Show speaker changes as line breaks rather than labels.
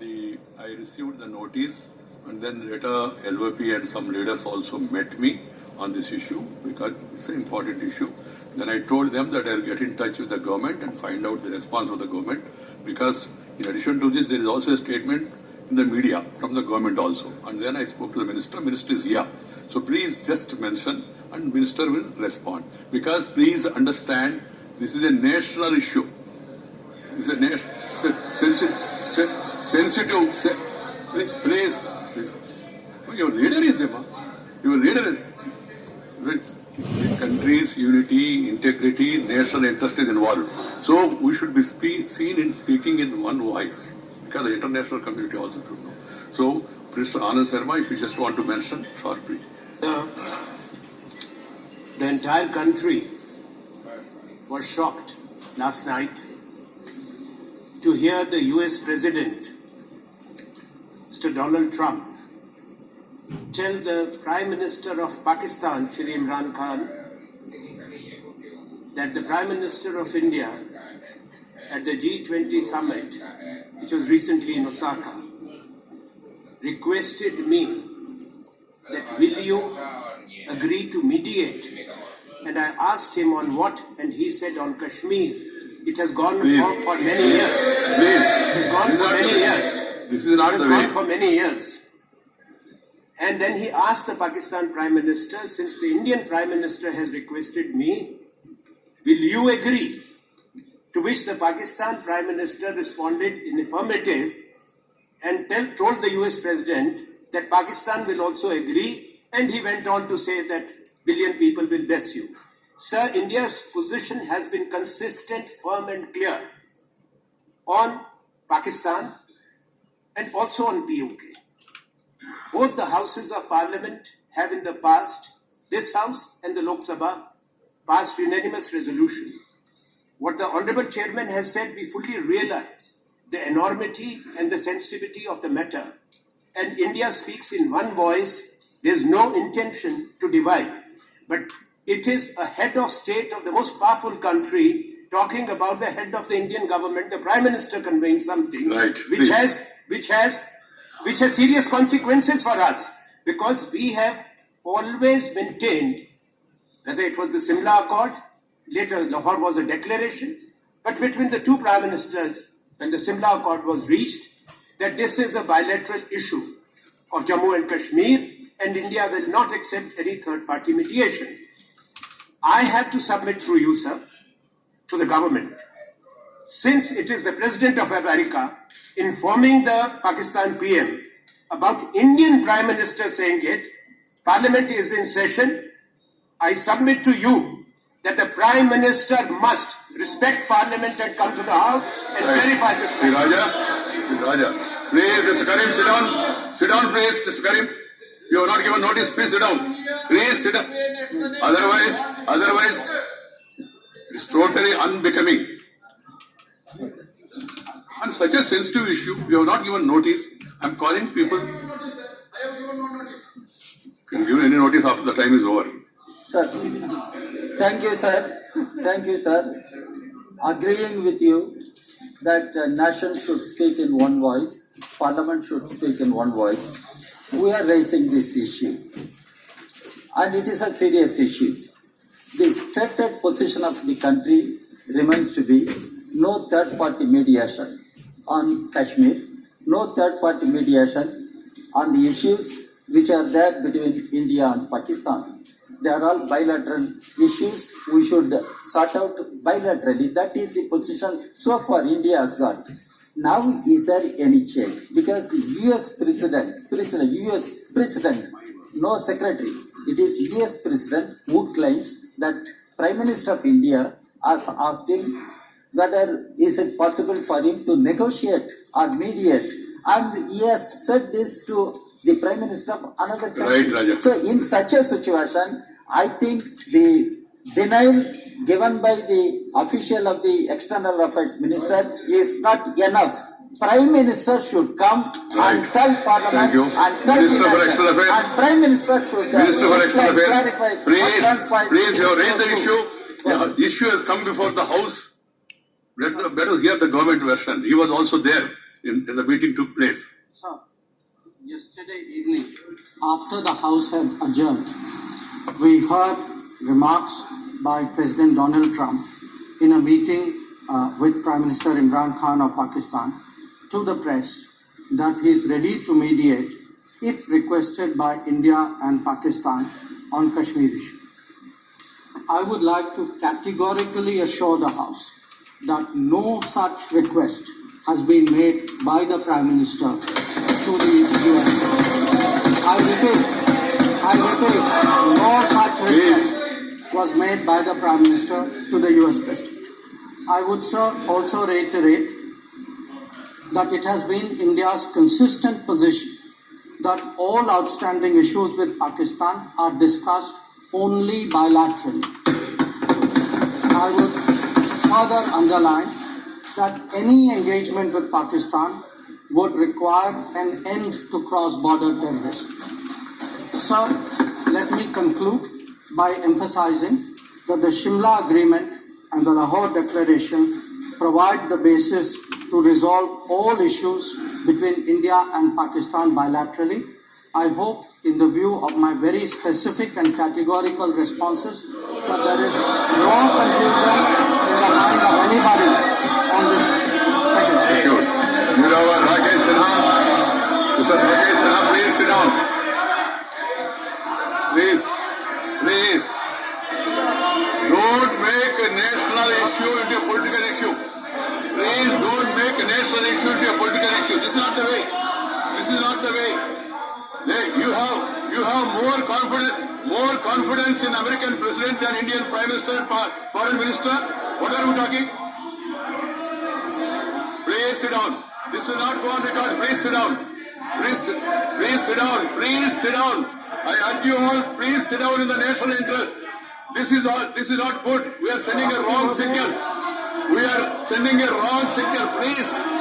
I received the notice, and then later LVP and some leaders also met me on this issue because it's an important issue. Then I told them that I'll get in touch with the government and find out the response of the government, because in addition to this there is also a statement in the media from the government also. And then I spoke to the minister. Minister is here. So please just mention and minister will respond. Because please understand, this is a national issue. It's a sensitive. Please. Your leader is there. Your leader is the country's unity, integrity, national interest is involved. So we should be seen in speaking in one voice, because the international community also should know. So, Mr. Anand Sharma, if you just want to mention shortly.
The entire country was shocked last night to hear the US President, Mr. Donald Trump, tell the Prime Minister of Pakistan, Shri Imran Khan, that the Prime Minister of India at the G20 summit, which was recently in Osaka, requested me that will you agree to mediate? And I asked him on what, and he said on Kashmir. It has gone on for many years.
Please.
It has gone for many years.
This is not the way.
It has gone for many years. And then he asked the Pakistan Prime Minister, since the Indian Prime Minister has requested me, will you agree? To which the Pakistan Prime Minister responded in affirmative and told the US President that Pakistan will also agree, and he went on to say that billion people will bless you. Sir, India's position has been consistent, firm and clear on Pakistan and also on POK. Both the houses of parliament have in the past, this house and the Lok Sabha, passed unanimous resolution. What the Honorable Chairman has said, we fully realize the enormity and the sensitivity of the matter. And India speaks in one voice. There is no intention to divide. But it is a head of state of the most powerful country talking about the head of the Indian government, the Prime Minister conveying something,
right,
which has serious consequences for us, because we have always maintained, whether it was the Simla Accord, later Lahore was a declaration, but between the two Prime Ministers, when the Simla Accord was reached, that this is a bilateral issue of Jammu and Kashmir, and India will not accept any third-party mediation. I have to submit through you, sir, to the government. Since it is the President of America informing the Pakistan PM about Indian Prime Minister saying it, Parliament is in session, I submit to you that the Prime Minister must respect Parliament and come to the House and verify this.
Raja, please, Mr. Karim, sit down. Sit down, please, Mr. Karim. You have not given notice, please sit down. Please sit down. Otherwise, it's totally unbecoming. On such a sensitive issue, you have not given notice. I am calling people. I have given no notice. You can give any notice after the time is over.
Sir, thank you, sir. Thank you, sir. Agreeing with you that nation should speak in one voice, Parliament should speak in one voice. We are raising this issue, and it is a serious issue. The stated position of the country remains to be no third-party mediation on Kashmir, no third-party mediation on the issues which are there between India and Pakistan. They are all bilateral issues. We should sort out bilaterally. That is the position so far India has got. Now, is there any change? Because the US President, no secretary, it is US President who claims that Prime Minister of India has asked him whether is it possible for him to negotiate or mediate. And he has said this to the Prime Minister of another country.
Right, Raja.
So in such a situation, I think the denial given by the official of the External Affairs Minister is not enough. Prime Minister should come and tell Parliament and tell
Minister for External Affairs.
And Prime Minister should
Minister for External Affairs.
clarify.
Please, you have raised the issue. The issue has come before the House. Let us hear the government version. He was also there. the meeting took place.
Sir, yesterday evening, after the House had adjourned, we heard remarks by President Donald Trump in a meeting with Prime Minister Imran Khan of Pakistan to the press that he is ready to mediate if requested by India and Pakistan on Kashmir issue. I would like to categorically assure the House that no such request has been made by the Prime Minister to the US. I repeat, no such request was made by the Prime Minister to the US President. I would, sir, also reiterate that it has been India's consistent position that all outstanding issues with Pakistan are discussed only bilaterally. I would further underline that any engagement with Pakistan would require an end to cross-border terrorism. Sir, let me conclude by emphasizing that the Shimla Agreement and the Lahore Declaration provide the basis to resolve all issues between India and Pakistan bilaterally. I hope, in the view of my very specific and categorical responses, that there is no confusion in the mind of anybody on this.
Thank you. You know what, Rakesh Sinha? Mr. Rakesh Sinha, please sit down. Please. Don't make a national issue into a political issue. Please don't make a national issue into a political issue. This is not the way. You have more confidence in American President than Indian Prime Minister and Foreign Minister. What are we talking? Please sit down. This will not go on record. Please sit down. Please sit down. I urge you all, please sit down in the national interest. This is not good. We are sending a wrong signal. Please.